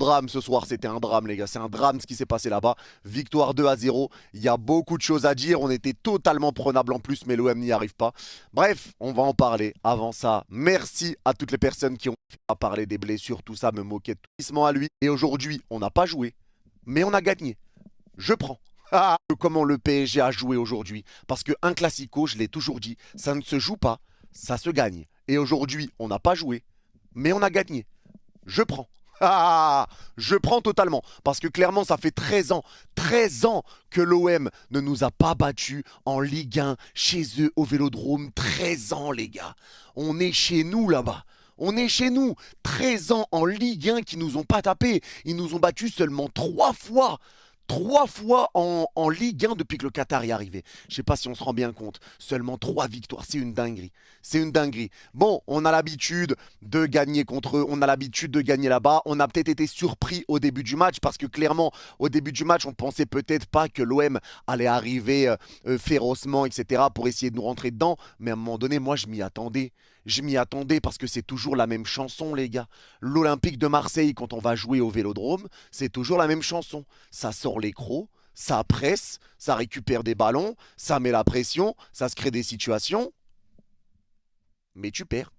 drame ce soir, c'était un drame les gars, c'est un drame ce qui s'est passé là-bas. Victoire 2-0, il y a beaucoup de choses à dire, on était totalement prenable en plus, mais l'OM n'y arrive pas. Bref, on va en parler. Avant ça, merci à toutes les personnes qui ont fait à parler des blessures, tout ça, me moquer de tout à lui. Et aujourd'hui, on n'a pas joué, mais on a gagné. Je prends. Ah, comment le PSG a joué aujourd'hui. Parce qu'un classico, je l'ai toujours dit, ça ne se joue pas, ça se gagne. Et aujourd'hui, on n'a pas joué, mais on a gagné. Je prends. Ah, je prends totalement. Parce que clairement, ça fait 13 ans que l'OM ne nous a pas battus en Ligue 1 chez eux au Vélodrome. 13 ans, les gars. On est chez nous là-bas. On est chez nous. 13 ans en Ligue 1 qui nous ont pas tapés. Ils nous ont battus seulement 3 fois. 3 fois en Ligue 1 depuis que le Qatar est arrivé. Je sais pas si on se rend bien compte. Seulement 3 victoires. C'est une dinguerie. C'est une dinguerie. Bon, on a l'habitude de gagner contre eux. On a l'habitude de gagner là-bas. On a peut-être été surpris au début du match parce que clairement, au début du match, on ne pensait peut-être pas que l'OM allait arriver férocement, etc. pour essayer de nous rentrer dedans. Mais à un moment donné, moi, je m'y attendais. Je m'y attendais parce que c'est toujours la même chanson, les gars. L'Olympique de Marseille, quand on va jouer au Vélodrome, c'est toujours la même chanson. Ça sort les crocs, ça presse, ça récupère des ballons, ça met la pression, ça se crée des situations, mais tu perds.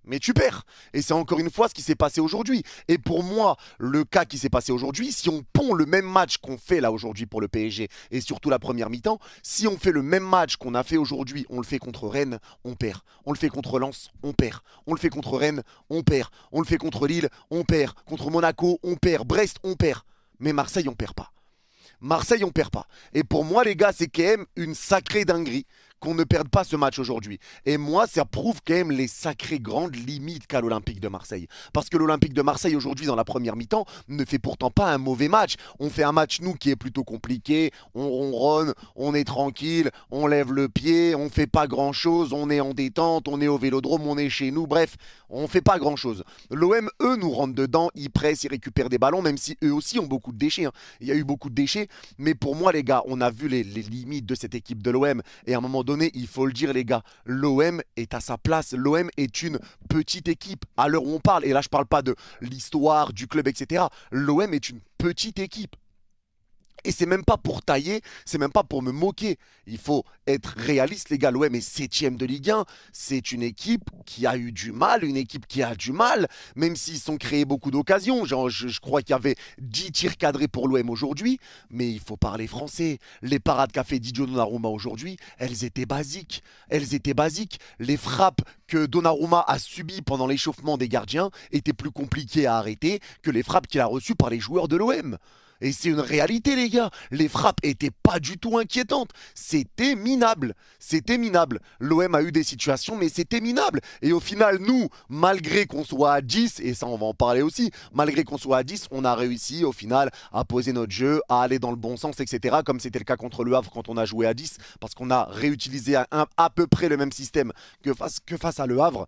Mais tu perds. Et c'est encore une fois ce qui s'est passé aujourd'hui. Et pour moi, le cas qui s'est passé aujourd'hui, si on pond le même match qu'on fait là aujourd'hui pour le PSG, et surtout la première mi-temps, si on fait le même match qu'on a fait aujourd'hui, on le fait contre Rennes, on perd. On le fait contre Lens, on perd. On le fait contre Rennes, on perd. On le fait contre Lille, on perd. Contre Monaco, on perd. Brest, on perd. Mais Marseille, on perd pas. Marseille, on perd pas. Et pour moi, les gars, c'est quand même une sacrée dinguerie qu'on ne perde pas ce match aujourd'hui. Et moi, ça prouve quand même les sacrées grandes limites qu'a l'Olympique de Marseille. Parce que l'Olympique de Marseille, aujourd'hui, dans la première mi-temps, ne fait pourtant pas un mauvais match. On fait un match, nous, qui est plutôt compliqué. On ronronne, on est tranquille, on lève le pied, on fait pas grand-chose, on est en détente, on est au Vélodrome, on est chez nous. Bref, on fait pas grand-chose. L'OM, eux, nous rentrent dedans, ils pressent, ils récupèrent des ballons, même si eux aussi ont beaucoup de déchets. Hein. Il y a eu beaucoup de déchets. Mais pour moi, les gars, on a vu les limites de cette équipe de l'OM. Et à un moment donné, il faut le dire, les gars, l'OM est à sa place. L'OM est une petite équipe. À l'heure où on parle, et là, je ne parle pas de l'histoire du club, etc. L'OM est une petite équipe. Et c'est même pas pour tailler, c'est même pas pour me moquer. Il faut être réaliste, les gars. L'OM est 7ème de Ligue 1. C'est une équipe qui a eu du mal, une équipe qui a du mal, même s'ils sont créés beaucoup d'occasions. Genre, je crois qu'il y avait 10 tirs cadrés pour l'OM aujourd'hui, mais il faut parler français. Les parades qu'a fait Didier Donnarumma aujourd'hui, elles étaient basiques. Elles étaient basiques. Les frappes que Donnarumma a subies pendant l'échauffement des gardiens étaient plus compliquées à arrêter que les frappes qu'il a reçues par les joueurs de l'OM. Et c'est une réalité, les gars. Les frappes étaient pas du tout inquiétantes. C'était minable. C'était minable. L'OM a eu des situations, mais c'était minable. Et au final, nous, malgré qu'on soit à 10, et ça, on va en parler aussi, malgré qu'on soit à 10, on a réussi, au final, à poser notre jeu, à aller dans le bon sens, etc. Comme c'était le cas contre le Havre quand on a joué à 10, parce qu'on a réutilisé à peu près le même système que face à le Havre.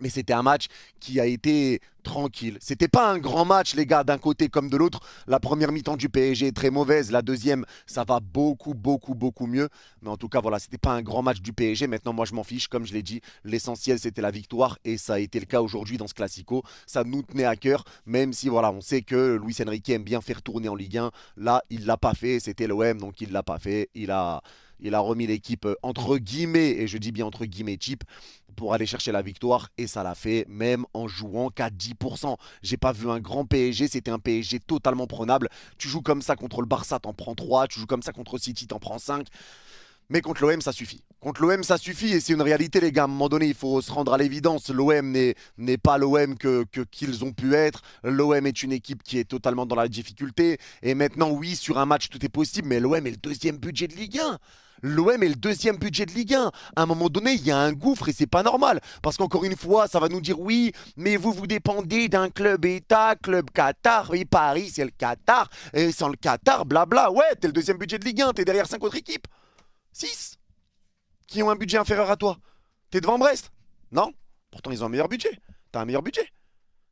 Mais c'était un match qui a été tranquille. C'était pas un grand match, les gars, d'un côté comme de l'autre. La première mi-temps du PSG est très mauvaise. La deuxième, ça va beaucoup mieux. Mais en tout cas, voilà, c'était pas un grand match du PSG. Maintenant, moi, je m'en fiche. Comme je l'ai dit, l'essentiel, c'était la victoire. Et ça a été le cas aujourd'hui dans ce Classico. Ça nous tenait à cœur, même si, voilà, on sait que Luis Enrique aime bien faire tourner en Ligue 1. Là, il l'a pas fait. C'était l'OM, donc il l'a pas fait. Il a remis l'équipe entre guillemets, et je dis bien entre guillemets cheap, pour aller chercher la victoire. Et ça l'a fait, même en jouant qu'à 10%. J'ai pas vu un grand PSG, c'était un PSG totalement prenable. Tu joues comme ça contre le Barça, t'en prends 3. Tu joues comme ça contre City, t'en prends 5. Mais contre l'OM, ça suffit. Contre l'OM, ça suffit et c'est une réalité, les gars. À un moment donné, il faut se rendre à l'évidence. L'OM n'est pas l'OM qu'ils ont pu être. L'OM est une équipe qui est totalement dans la difficulté. Et maintenant, oui, sur un match, tout est possible, mais l'OM est le deuxième budget de Ligue 1. L'OM est le deuxième budget de Ligue 1. À un moment donné, il y a un gouffre et c'est pas normal. Parce qu'encore une fois, ça va nous dire oui, mais vous dépendez d'un club État, club Qatar. Oui, Paris, c'est le Qatar. Et sans le Qatar, blabla. Ouais, t'es le deuxième budget de Ligue 1. T'es derrière 5 autres équipes. 6 qui ont un budget inférieur à toi. T'es devant Brest? Non. Pourtant, ils ont un meilleur budget. T'as un meilleur budget.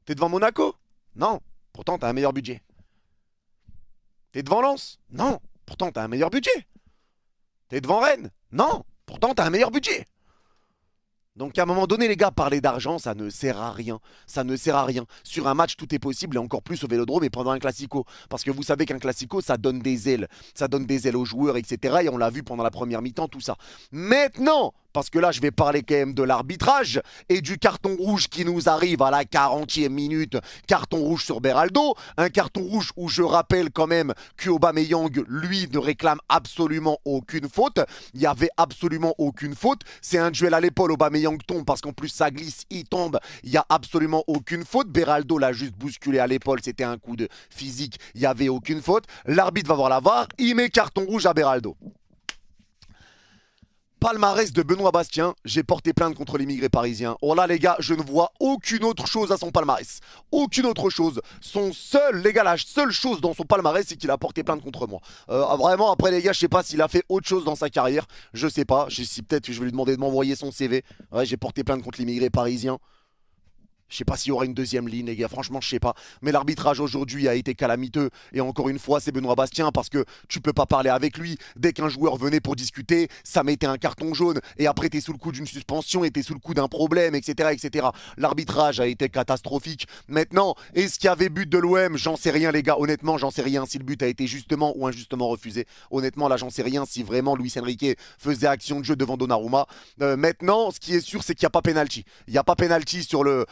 T'es devant Monaco? Non. Pourtant, t'as un meilleur budget. T'es devant Lens? Non. Pourtant, t'as un meilleur budget. T'es devant Rennes? Non. Pourtant, t'as un meilleur budget. Donc à un moment donné, les gars, parler d'argent, ça ne sert à rien. Ça ne sert à rien. Sur un match, tout est possible et encore plus au Vélodrome et pendant un Classico. Parce que vous savez qu'un Classico, ça donne des ailes. Ça donne des ailes aux joueurs, etc. Et on l'a vu pendant la première mi-temps, tout ça. Maintenant, parce que là, je vais parler quand même de l'arbitrage et du carton rouge qui nous arrive à la 40e minute. Carton rouge sur Beraldo. Un carton rouge où je rappelle quand même que Aubameyang, lui, ne réclame absolument aucune faute. Il n'y avait absolument aucune faute. C'est un duel à l'épaule. Aubameyang tombe parce qu'en plus, ça glisse, il tombe. Il n'y a absolument aucune faute. Beraldo l'a juste bousculé à l'épaule. C'était un coup de physique. Il n'y avait aucune faute. L'arbitre va voir la VAR. Il met carton rouge à Beraldo. Palmarès de Benoît Bastien, j'ai porté plainte contre l'immigré parisien. Oh là les gars, je ne vois aucune autre chose à son palmarès. Aucune autre chose. Les gars, la seule chose dans son palmarès, c'est qu'il a porté plainte contre moi. Vraiment, après les gars, je sais pas s'il a fait autre chose dans sa carrière. Je sais pas. Si peut-être je vais lui demander de m'envoyer son CV. Ouais, j'ai porté plainte contre l'immigré parisien. Je sais pas s'il y aura une deuxième ligne, les gars. Franchement, je sais pas. Mais l'arbitrage aujourd'hui a été calamiteux. Et encore une fois, c'est Benoît Bastien parce que tu peux pas parler avec lui. Dès qu'un joueur venait pour discuter, ça mettait un carton jaune. Et après, t'es sous le coup d'une suspension et t'es sous le coup d'un problème, etc., etc. L'arbitrage a été catastrophique. Maintenant, est-ce qu'il y avait but de l'OM? J'en sais rien, les gars. Honnêtement, j'en sais rien si le but a été justement ou injustement refusé. Honnêtement, là, j'en sais rien si vraiment Luis Enrique faisait action de jeu devant Donnarumma. Maintenant, ce qui est sûr, c'est qu'il n'y a pas pénalty. Il n'y a pas pénalty sur le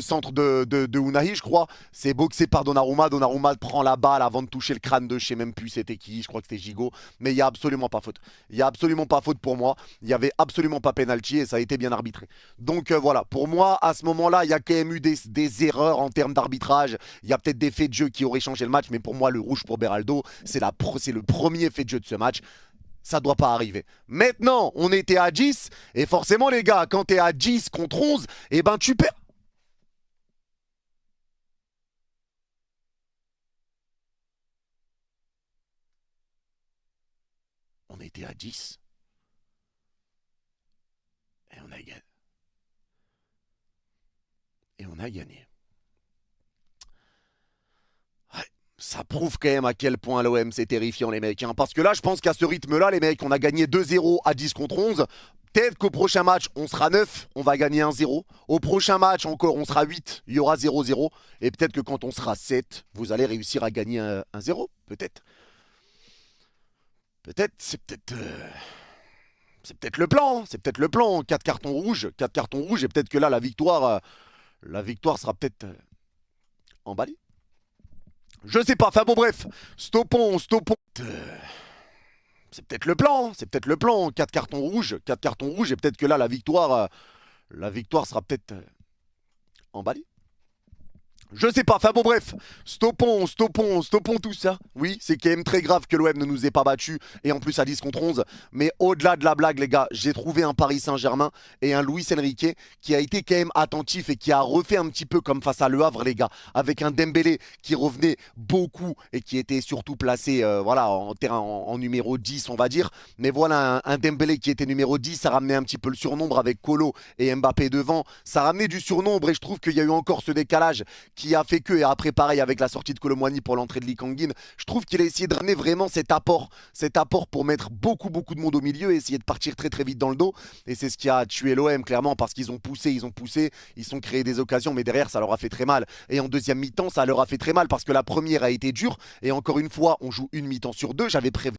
centre de Unai, je crois. C'est boxé par Donnarumma. Donnarumma prend la balle avant de toucher le crâne de je sais même plus c'était qui. Je crois que c'était Gigot. Mais il n'y a absolument pas faute. Il n'y a absolument pas faute pour moi. Il n'y avait absolument pas pénalty et ça a été bien arbitré. Donc voilà, pour moi, à ce moment-là, il y a quand même eu des erreurs en termes d'arbitrage. Il y a peut-être des faits de jeu qui auraient changé le match. Mais pour moi, le rouge pour Beraldo, c'est le premier fait de jeu de ce match. Ça doit pas arriver. Maintenant, on était à 10. Et forcément, les gars, quand tu es à 10 contre 11, eh ben tu perds. On était à 10 et on a gagné. Et on a gagné. Ouais, ça prouve quand même à quel point l'OM c'est terrifiant les mecs. Hein. Parce que là, je pense qu'à ce rythme-là, les mecs, on a gagné 2-0 à 10 contre 11. Peut-être qu'au prochain match, on sera 9, on va gagner 1-0. Au prochain match, encore, on sera 8, il y aura 0-0. Et peut-être que quand on sera 7, vous allez réussir à gagner 1-0. Peut-être. Peut-être, c'est peut-être le plan. C'est peut-être le plan. 4 cartons rouges. 4 cartons rouges. Et peut-être que là, la victoire sera peut-être emballée. Je sais pas. Enfin bon, bref. Stoppons. C'est peut-être le plan. C'est peut-être le plan. 4 cartons rouges. 4 cartons rouges. Et peut-être que là, la victoire sera peut-être emballée. Je sais pas, enfin bon bref, stoppons tout ça. Oui, c'est quand même très grave que l'OM ne nous ait pas battus, et en plus à 10 contre 11. Mais au-delà de la blague les gars, j'ai trouvé un Paris Saint-Germain et un Luis Enrique qui a été quand même attentif et qui a refait un petit peu comme face à Le Havre les gars, avec un Dembélé qui revenait beaucoup et qui était surtout placé voilà, en terrain en numéro 10 on va dire. Mais voilà, un Dembélé qui était numéro 10, ça ramenait un petit peu le surnombre avec Kolo et Mbappé devant. Ça ramenait du surnombre et je trouve qu'il y a eu encore ce décalage qui a fait que, et après pareil avec la sortie de Kolo Muani pour l'entrée de Lee Kangin, je trouve qu'il a essayé de ramener vraiment cet apport pour mettre beaucoup de monde au milieu et essayer de partir très très vite dans le dos. Et c'est ce qui a tué l'OM clairement parce qu'ils ont poussé, ils ont créé des occasions, mais derrière ça leur a fait très mal. Et en deuxième mi-temps, ça leur a fait très mal parce que la première a été dure et encore une fois, on joue une mi-temps sur deux. J'avais prévu